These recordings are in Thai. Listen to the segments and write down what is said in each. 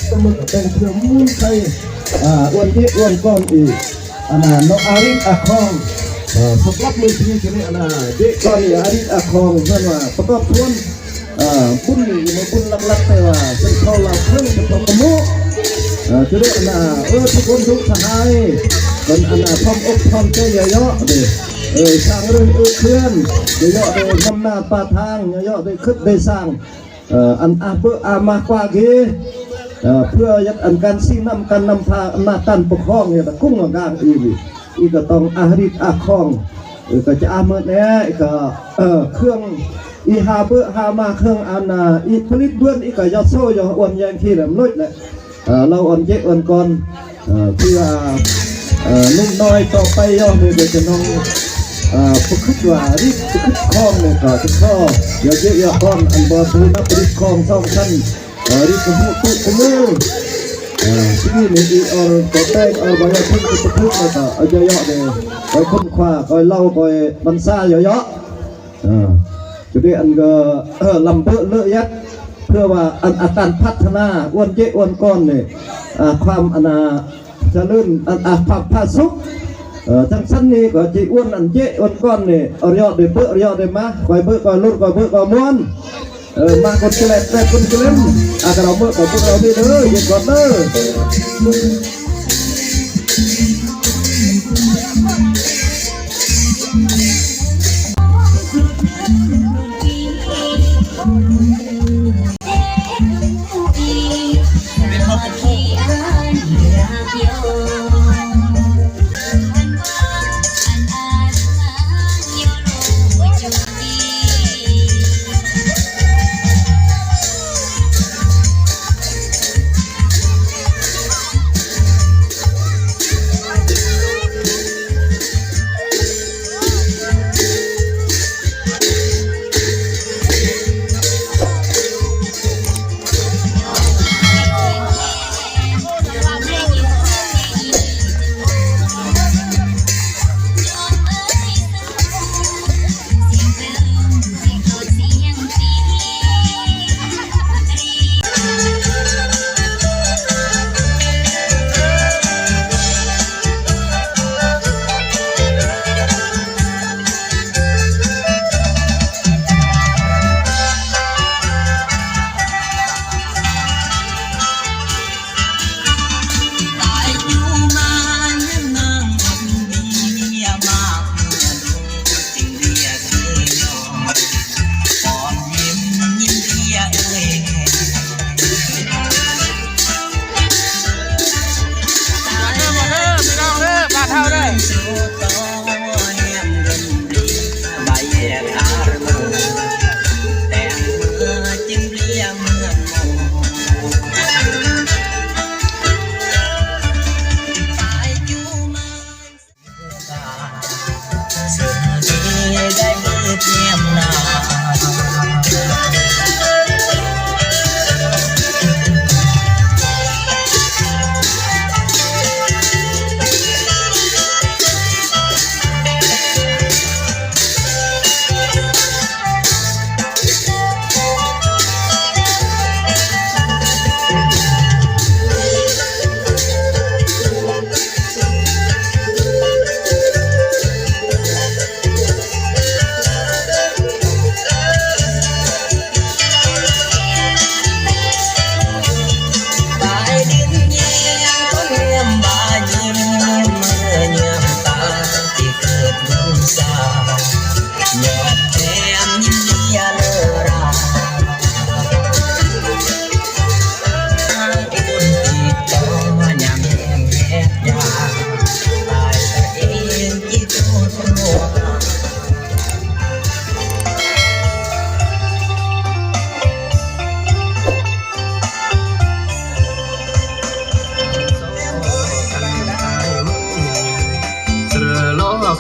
ตมึงเป็นเพื่อมุ่งใครอ้วนที่อ้วนก้อนอีกน้องอาริอาคองสำหรับมือที่นี่เด็กก้อนอาริอาคองเพื่อนว่าประกอบทุนบุญนี่มันบุญลับๆแต่ว่าเป็นเขาเราเพิ่งเป็นตัวกมุจะได้ทุกคนทุกทหารเป็นพร้อมอกพร้อมใจเยอะๆเลยสร้างเรื่องเคลื่อนเยอะๆเลยทำหน้าปาทางเยอะๆเลยขึ้นได้สร้างเพื่อมากกว่ากี้เพื่อยัดการสิ่งนำการนำพาอำนาจการปกครองเนี่ยกุ้งกลางอีกก็ต้องอาริตอาคองก็จะเมื่อนี้ก็เครื่องอีหาเบื่อหามาเครื่องอีผลิตเบื้องอีกก็ยอดโซ่ยอดอ้วนแยงที่แบบน้อยเลยเราอ่อนเจ๊อ่อนก่อนเพื่อนุ่มน้อยต่อไปย่อเลยจะน้องผู้คิดว่าริบผู้คิดคล้องเนี่ยก็จะข้อเยอะเยอะก้อนบอลนับริบคล้องสองชั้นริบผู้ตู้ขมือที่นี่อีตัวแป้งบางอย่างพึ่งจะพึ่งเลยก็เยอะๆเลยคอยคุ้มค่าคอยเล่าคอยบันซ่าเยอะๆจุดนี้ก็ลำเบอะเลอะยัดเพื่อว่าการพัฒนาอ้วนเจ๊อ้วนก้อนเนี่ยความจะลื่นผาสุกทั้งสั้นนี้ก็จีอ้วนเจ๊อ้วนก้อนเนี่ยเอายอดเดือเปื้อยอดเดือมาคอยเปื้อคอยลุ่นคอยเปื้อคอยม้วนมาคนเกล็ดแต่คนเกล็ดเราเมื่อก่อนพวกเราไม่เด้อยึดก่อนเด้อ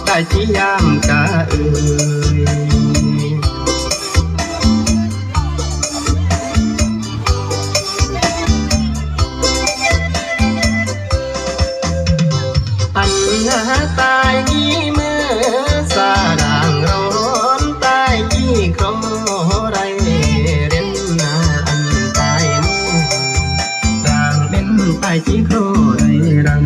กายที่ยามกาปัญหาตายนี้เมื่อสาด่างร้อนตายที่ครองไรเรียนนาอันตายมือร่าง จีโครไรรัง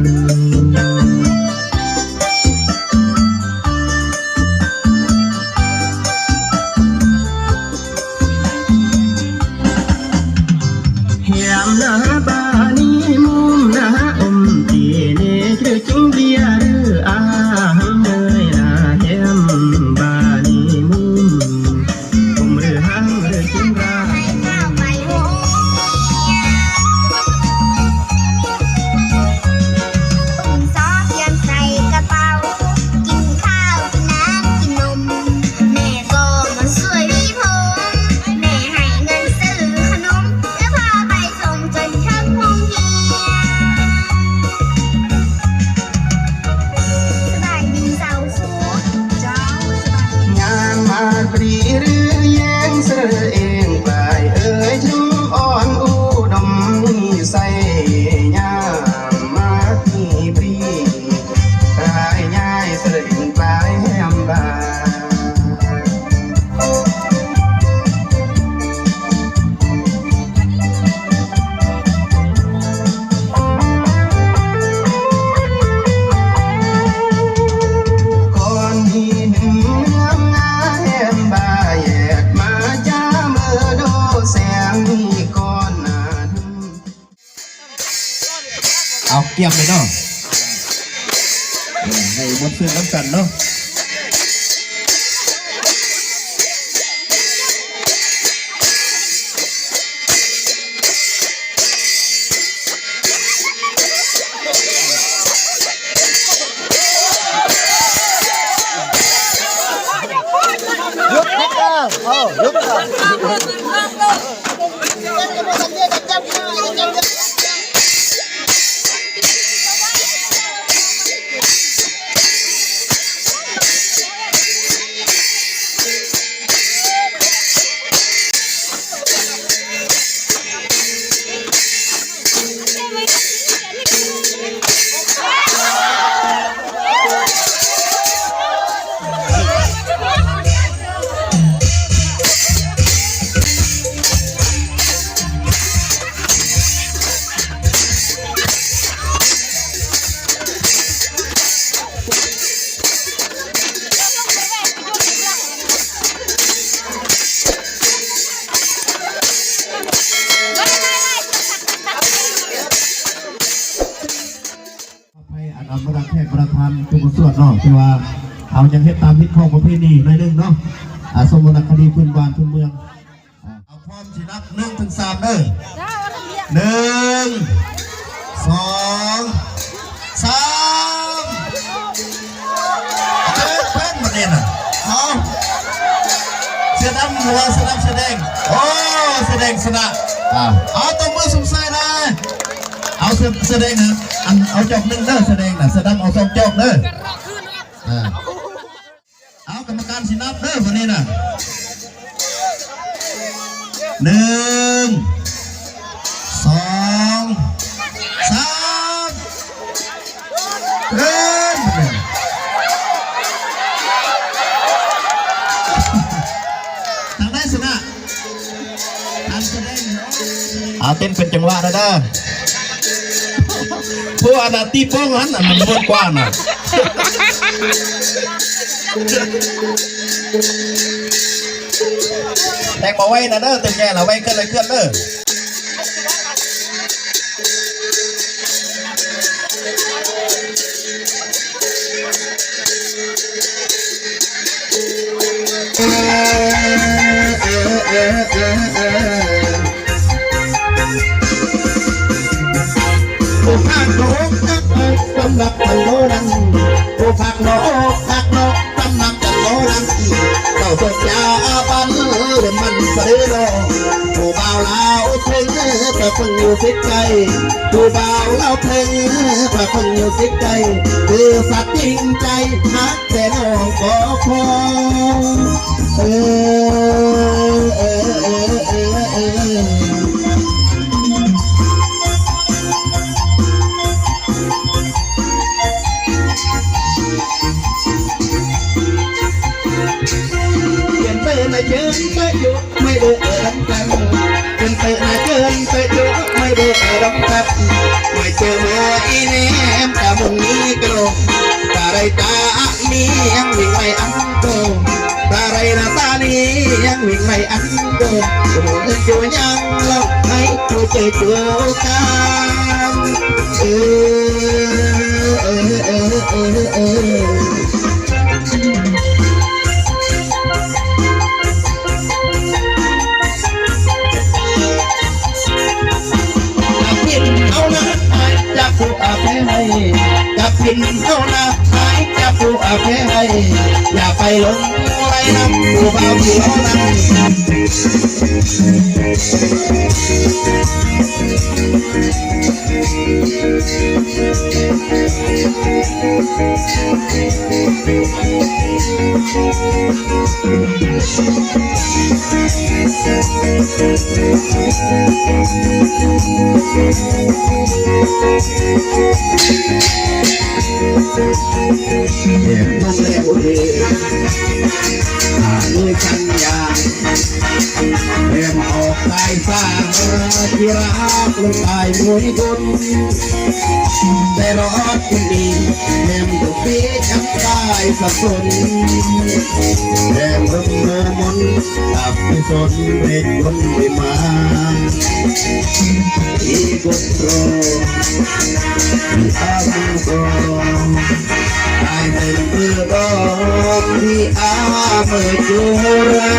เฮียมนาบานีมุมนาอมตีเนคือจิงเบียหรืออาหังเนยนาเฮียมบานีมุมผมหรือหังหรือจิงรา ปรีหรือแย้งเสือเองปลายเอ่ยถึงอ่อนอุดมใส่ยามมาที่ปรีปลายย้ายเสือเองปลายแหมบาเอาเกี่ยมเลยเนาะให้บนเสื้อน้ำกันเนาะยุบเอายุบประเทศประธานทุกส่วนเนาะที่ว่าเอายังเฮ็ดตามพิธีของประเพณีในเรื่องเนาะสมมติคดีพื้นบ้านพื้นเมืองเอาพร้อมสินับ1 ถึง 3เด้อ1 2 3เพิ่นมาเนี่ยน่ะเอาเสื้อดำหัวเสื้อดำแสดงโอ้แสดงชนะเอาตบมือสมใส่เลยเอาแสดงนะเอาจอก1เด้อแสดงนะแสดงเอา2จอกเด้อเอากรรมการสินับเด้อวันนี้นะ1 2 3เริ่มทางได้ชนะทางแสดงเอาเต้นเป็นจังหวะนะเด้อพวกอาตีป้องนั้นมันบนกว้างน่ะแต่งมาไว้นะเด้อตึงแก่เราไว้ขึ้นเลยเคลื่อนเด้อโอ้พักโลกนักสำหรับจันโลนันโอ้พักโลกนักสำหรับจันโลนันอีเต่าตัวยาบันมันสะดือโลโอ้บ่าวลาวเพลงแต่คนอยู่สิใจโอ้บ่าวลาวเพลงแต่คนอยู่สิใจคือสัตว์จริงใจฮักแต่น้องก็พอไม่เกินไปอยู่ไม่ได้รังกันเป็นไปไม่เกินไปอยู่ไม่ได้รัง ำครับเมื่อเจอเมื่ออีเนมกะมุงนี้กลงตาไรตาเมียงวิ่งไม่อันโกตาไรนะตานี้ยังวิ่งไม่อันโกจมูกจูยังลองให้จูเจอจูกันเอจะผูกอาเพให้จะพินเท่านาหายจะผูกอาเพให้อย่าไปหลงไรน้ำผู้บ่าวผู้ล้อเด็กต้องเลี้ยงเองด้วยกันยาเรียมออกตายสร้างที่รักลงตายมวยกุนแต่รอดคุณดีเรียมตุกปีจังตายสับสนเรียมรุ่งโมมนตับสนเด็กคนไม่มาอีกุศลที่อาบุกตายเป็นเพื่อดอกที่อาเมื่อจูรา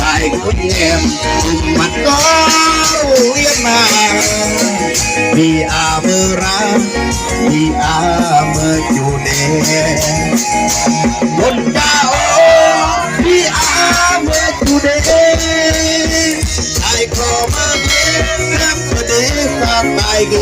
ตายกุญแจมัดก็เวียนมาที่อาเมื่อราที่อาเมื่อจูเนบนดาวที่อาเมื่อจูเนตายขอมาเย็นรับประเดี๋ยวตายเก